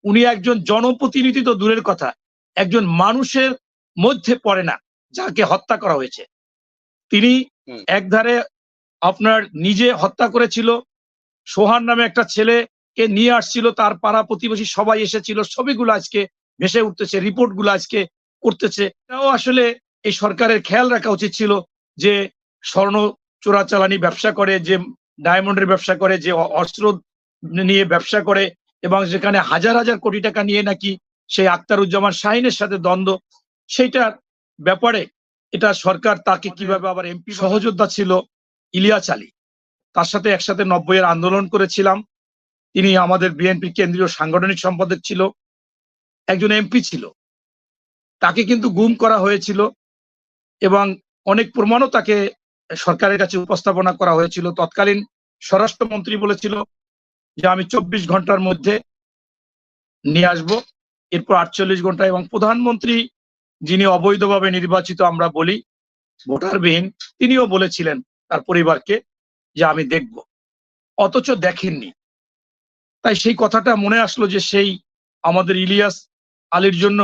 উনি একজন জনপ্রতিনিধি তো দূরের কথা, একজন মানুষের মধ্যে পড়ে না যাকে হত্যা করা হয়েছে। তিনি একধারে আপনার নিজে হত্যা করেছিল, সোহান নামে একটা ছেলেকে নিয়ে আসছিল, তার পাড়া প্রতিবেশী সবাই এসেছিল, ছবিগুলো আজকে ভেসে উঠতেছে, রিপোর্ট গুলো আজকে করতেছে। এটাও আসলে এই সরকারের খেয়াল রাখা উচিত ছিল যে স্বর্ণ চোরাচালানি ব্যবসা করে, যে ডায়মন্ডের ব্যবসা করে, যে অস্ত্র নিয়ে ব্যবসা করে এবং যেখানে হাজার হাজার কোটি টাকা নিয়ে নাকি সেই আখতারুজ্জামান শাহীনের সাথে দ্বন্দ্ব, সেইটার ব্যাপারে এটা সরকার তাকে কিভাবে আবার এমপি। সহযোদ্ধা ছিল ইলিয়াস আলী, তার সাথে একসাথে ৯০ এর আন্দোলন করেছিলাম। তিনি আমাদের বিএনপি কেন্দ্রীয় সাংগঠনিক সম্পাদক ছিল, একজন এমপি ছিল। তাকে কিন্তু গুম করা হয়েছিল এবং অনেক প্রমাণও তাকে সরকারের কাছে উপস্থাপনা করা হয়েছিল। তৎকালীন স্বরাষ্ট্রমন্ত্রী বলেছিল যে আমি ২৪ ঘন্টার মধ্যে নিয়ে আসবো, এরপর ৪৮ ঘন্টা, এবং প্রধানমন্ত্রী যিনি অবৈধভাবে নির্বাচিত আমরা বলি, ভোটারবিহীন, তিনিও বলেছিলেন তার পরিবারকে যে আমি দেখব, অথচ দেখেননি। তাই সেই কথাটা মনে আসলো যে সেই আমাদের ইলিয়াস আলীর জন্য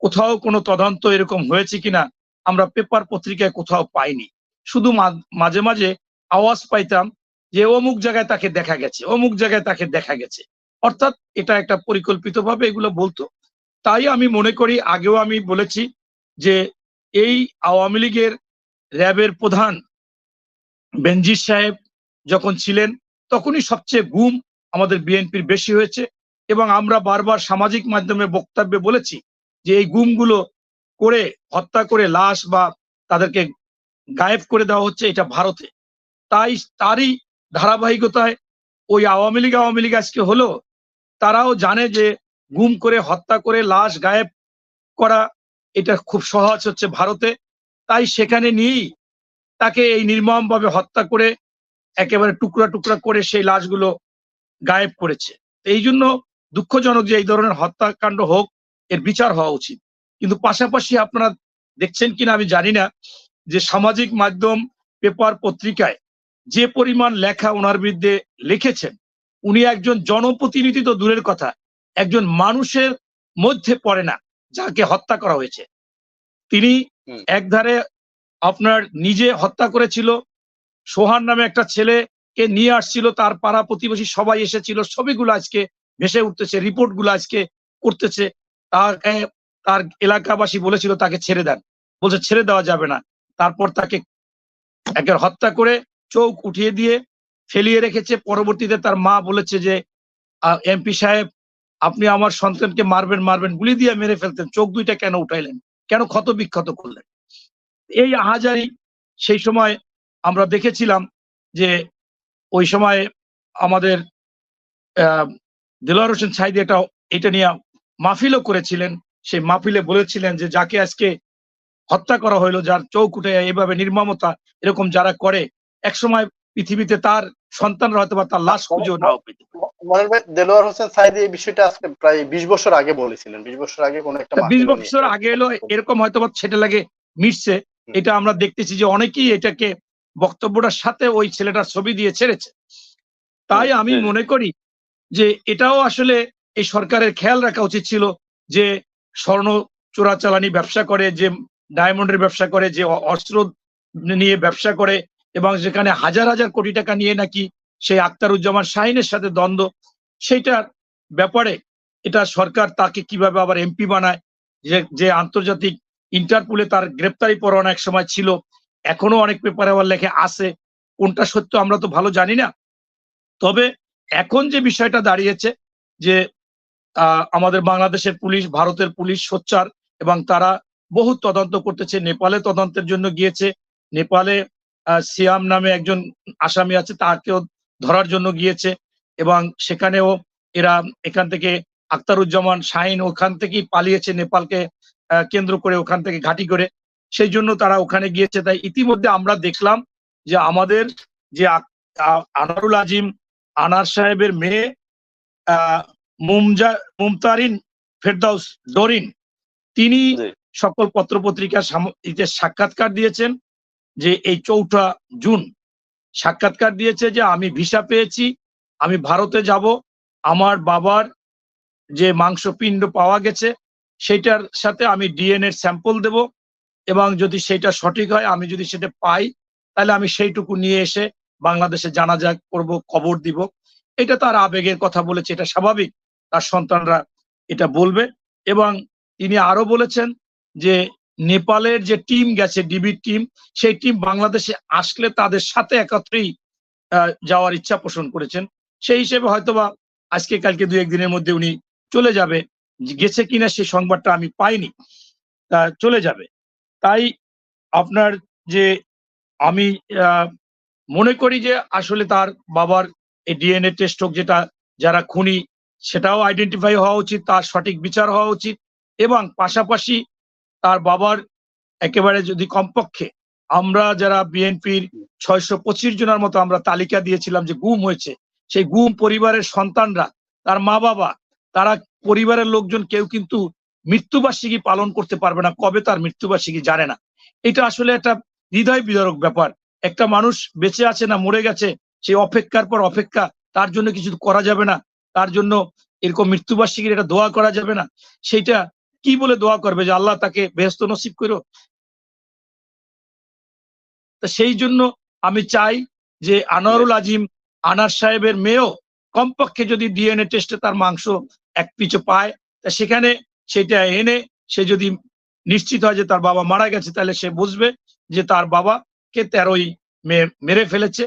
কোথাও কোনো তদন্ত এরকম হয়েছে কিনা আমরা পেপার পত্রিকায় কোথাও পাইনি। শুধু মাঝে মাঝে আওয়াজ পাইতাম যে অমুক জায়গায় তাকে দেখা গেছে, অমুক জায়গায় তাকে দেখা গেছে, অর্থাৎ এটা একটা পরিকল্পিতভাবে এগুলো বলতো। তাই আমি মনে করি, আগেও আমি বলেছি যে এই আওয়ামী লীগের র্যাবের প্রধান বেনজির সাহেব যখন ছিলেন তখনই সবচেয়ে গুম আমাদের বিএনপির বেশি হয়েছে, এবং আমরা বারবার সামাজিক মাধ্যমে বক্তব্যে বলেছি যে এই গুমগুলো করে, হত্যা করে লাশ বা তাদেরকে গায়েব করে দেওয়া হচ্ছে এটা ভারতে। তাই তারই ধারাবাহিকতায় ওই আওয়ামী লীগ আজকে হলো, তারাও জানে যে গুম করে, হত্যা করে, লাশ গায়েব করা এটা খুব সহজ হচ্ছে ভারতে। তাই সেখানে নিয়েই তাকে এই নির্মমভাবে হত্যা করে একেবারে টুকরা টুকরা করে সেই লাশগুলো গায়েব করেছে। এই জন্য দুঃখজনক যে এই ধরনের হত্যাকাণ্ড হোক, এর বিচার হওয়া উচিত। কিন্তু পাশাপাশি আপনারা দেখছেন কিনা আমি জানি না যে সামাজিক মাধ্যম, পেপার পত্রিকায় যে পরিমাণ লেখা ওনার বিরুদ্ধে লিখেছেন, উনি একজন জনপ্রতিনিধি তো দূরের কথা, একজন মানুষের মধ্যে পড়ে না যাকে হত্যা করা হয়েছে। তিনি একধারে আপনার নিজে হত্যা করেছিল, সোহান নামে একটা ছেলেকে নিয়ে আসছিল, তার পাড়া প্রতিবেশী সবাই এসেছিল, ছবিগুলো আজকে ভেসে উঠতেছে, রিপোর্ট গুলো আজকে করতেছে। তার এলাকাবাসী বলেছিল তাকে ছেড়ে দেন, বলছে ছেড়ে দেওয়া যাবে না। তারপর তাকে একের হত্যা করে চোখ উঠিয়ে দিয়ে ফেলিয়ে রেখেছে। পরবর্তীতে তার মা বলেছে যে এমপি সাহেব, আপনি আমার সন্তানকে মারবেন, গুলি দিয়ে মেরে ফেলতেন, চোখ দুইটা কেন উঠাইলেন, কেন ক্ষত বিক্ষত করলেন? এই আহাজারি সেই সময় আমরা দেখেছিলাম যে ওই সময় আমাদের দেলোয়ার হোসেন সাঈদী এটা নিয়ে মাহফিলও করেছিলেন। সেই মাহফিলে বলেছিলেন যে যাকে আজকে হত্যা করা হইলো, যার চোখ উঠে এভাবে নির্মমতা এরকম যারা করে, একসময় পৃথিবীতে তার সন্তানরা হয়তো বা তার লাশ খুঁজেও নাও পেতে। মনির ভাই, দেলোয়ার হোসেন সাঈদী এই বিষয়টা আজকে প্রায় ২০ বছর আগে বলেছিলেন। ২০ বছর আগে কোন একটা ২০ বছর আগে এলো, এরকম হয়তো বা ছেলে লাগে মিশছে। এটা আমরা দেখতেছি যে অনেকেই এটাকে বক্তব্যটার সাথে ওই ছেলেটার ছবি দিয়ে ছেড়েছে। তাই আমি মনে করি যে এটাও আসলে এই সরকারের খেয়াল রাখা উচিত ছিল যে স্বর্ণ চোরাচালানি ব্যবসা করে, যে ডায়মন্ডের ব্যবসা করে, যে অস্ত্র নিয়ে ব্যবসা করে এবং যেখানে হাজার হাজার কোটি টাকা নিয়ে নাকি সেই আখতারুজ্জামান শাহীনের সাথে দ্বন্দ্ব, সেইটার ব্যাপারে এটা সরকার তাকে কিভাবে আবার এমপি বানায়। যে আন্তর্জাতিক ইন্টারপোলে তার গ্রেপ্তারি পরোয়ানা এক সময় ছিল, এখনো অনেক পেপারে আবার লেখে আছে, কোনটা সত্য আমরা তো ভালো জানি না। তবে এখন যে বিষয়টা দাঁড়িয়েছে যে আমাদের বাংলাদেশের পুলিশ, ভারতের পুলিশ সোচ্চার এবং তারা বহু তদন্ত করতেছে। নেপালে তদন্তের জন্য গিয়েছে, নেপালে সিয়াম নামে একজন আসামি আছে, তাকেও ধরার জন্য গিয়েছে এবং সেখানেও এরা এখান থেকে আখতারুজ্জামান শাহীন ওখান থেকেই পালিয়েছে নেপালকে কেন্দ্র করে, ওখান থেকে ঘাঁটি করে, সেই জন্য তারা ওখানে গিয়েছে। তাই ইতিমধ্যে আমরা দেখলাম যে আমাদের যে আনারুল আজিম আনার সাহেবের মেয়ে মুমতারিন ফেরদাউস ডরিন, তিনি সকল পত্রপত্রিকার সাক্ষাৎকার দিয়েছেন যে এই ৪ঠা জুন সাক্ষাৎকার দিয়েছে যে আমি ভিসা পেয়েছি, আমি ভারতে যাব, আমার বাবার যে মাংসপিণ্ড পাওয়া গেছে সেটার সাথে আমি ডিএনএ স্যাম্পল দেব, এবং যদি সেটা সঠিক হয়, আমি যদি সেটা পাই, তাহলে আমি সেইটুকু নিয়ে এসে বাংলাদেশে জানাজা করব, কবর দিব। এটা তার আবেগের কথা বলেছে, এটা স্বাভাবিক, তার সন্তানরা এটা বলবে। এবং তিনি আরো বলেছেন যে নেপালের যে টিম গেছে, ডিবি টিম, সেই টিম বাংলাদেশে আসলে তাদের সাথে একত্রেই যাওয়ার ইচ্ছা পোষণ করেছেন। সেই হিসেবে হয়তোবা আজকে কালকে 2-1 দিনের মধ্যে উনি চলে যাবে। গেছে কিনা সেই সংবাদটা আমি পাইনি, চলে যাবে। তাই আপনার যে আমি মনে করি যে আসলে তার বাবার এই ডিএনএ টেস্ট হোক, যেটা যারা খুনি সেটাও আইডেন্টিফাই হওয়া উচিত, তার সঠিক বিচার হওয়া উচিত, এবং পাশাপাশি তার বাবার একেবারে যদি কমপক্ষে আমরা যারা বিএনপির 625 জনের মতো আমরা তালিকা দিয়েছিলাম যে গুম হয়েছে, সেই গুম পরিবারের সন্তানরা, তার মা বাবা, তারা পরিবারের লোকজন কেউ কিন্তু মৃত্যুবার্ষিকী পালন করতে পারবে না, কবে তার মৃত্যুবার্ষিকী জানে না। এটা আসলে একটা হৃদয় বিদারক ব্যাপার। একটা মানুষ বেঁচে আছে না মরে গেছে, সেই অপেক্ষার পর অপেক্ষা, তার জন্য কিছু করা যাবে না, তার জন্য এরকম মৃত্যুবার্ষিকীর এটা দোয়া করা যাবে না। সেইটা কি বলে দোয়া করবে যে আল্লাহ তাকে বেহেশত নসিব করো? তা সেই জন্য আমি চাই যে আনোয়ারুল আজিম, আনার সাহেবের মেয়েও কমপক্ষে যদি ডিএনএ টেস্টে তার মাংস এক পিছু পায়, তা সেখানে সেটা এনে সে যদি নিশ্চিত হয় যে তার বাবা মারা গেছে, তাহলে সে বুঝবে যে তার বাবাকে 13ই মে মেরে ফেলেছে,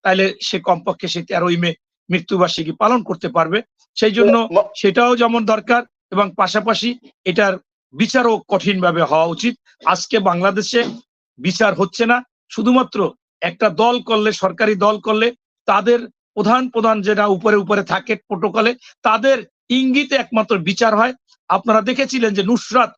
তাহলে সে কমপক্ষে সেই 13ই মে মৃত্যুবার্ষিকী পালন করতে পারবে। সেই জন্য সেটাও যেমন দরকার, এবং পাশাপাশি এটার বিচারও কঠিনভাবে হওয়া উচিত। আজকে বাংলাদেশে বিচার হচ্ছে না, শুধুমাত্র একটা দল করলে, সরকারি দল করলে, তাদের প্রধান যেটা উপরে উপরে থাকে প্রোটোকলে, তাদের ইঙ্গিতে একমাত্র বিচার হয়। আপনারা দেখেছিলেন যে নুসরাত,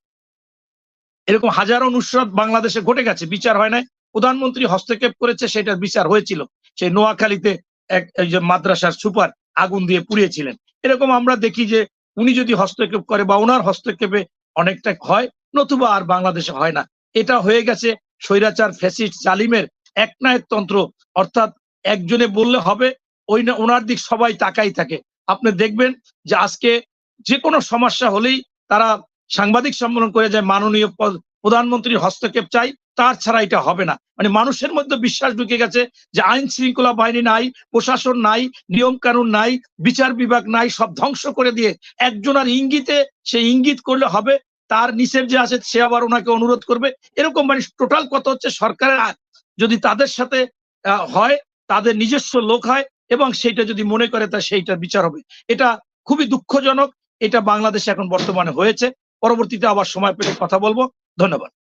এরকম হাজারো নুসরাত বাংলাদেশে ঘটে গেছে, বিচার হয় নাই। প্রধানমন্ত্রী হস্তক্ষেপ করেছে, সেটার বিচার হয়েছিল। সেই নোয়াখালীতে এই যে মাদ্রাসার সুপার আগুন দিয়ে পুড়িয়েছিলেন। এরকম আমরা দেখি যে উনি যদি হস্তক্ষেপ করে বা ওনার হস্তক্ষেপে অনেকটা হয়, নতুবা আর বাংলাদেশে হয় না। এটা হয়ে গেছে স্বৈরাচার, ফ্যাসিস্ট, জালিমের একনায়কতন্ত্র। অর্থাৎ একজনে বললে হবে, ওনার দিক সবাই তাকাই থাকে। আপনি দেখবেন যে আজকে যে কোনো সমস্যা হলেই তারা সাংবাদিক সম্মেলন করে যায়, মাননীয় প্রধানমন্ত্রীর হস্তক্ষেপ চাই, তার ছাড়া এটা হবে না। মানে মানুষের মধ্যে বিশ্বাস ঢুকে গেছে যে আইন শৃঙ্খলা বাহিনী নাই, প্রশাসন নাই, নিয়ম কানুন নাই, বিচার বিভাগ নাই, সব ধ্বংস করে দিয়ে একজনের ইঙ্গিতে, সে ইঙ্গিত করলে হবে, তার নিচের যে আছে সে আবার ওনাকে অনুরোধ করবে। এরকম মানে টোটাল কথা হচ্ছে, সরকারের যদি তাদের সাথে হয়, তাদের নিজস্ব লোক হয়, এবং সেইটা যদি মনে করে তা সেইটার বিচার হবে। এটা খুবই দুঃখজনক। এটা বাংলাদেশে এখন বর্তমানে হয়েছে। পরবর্তীতে আবার সময় পেলে কথা বলবো। ধন্যবাদ।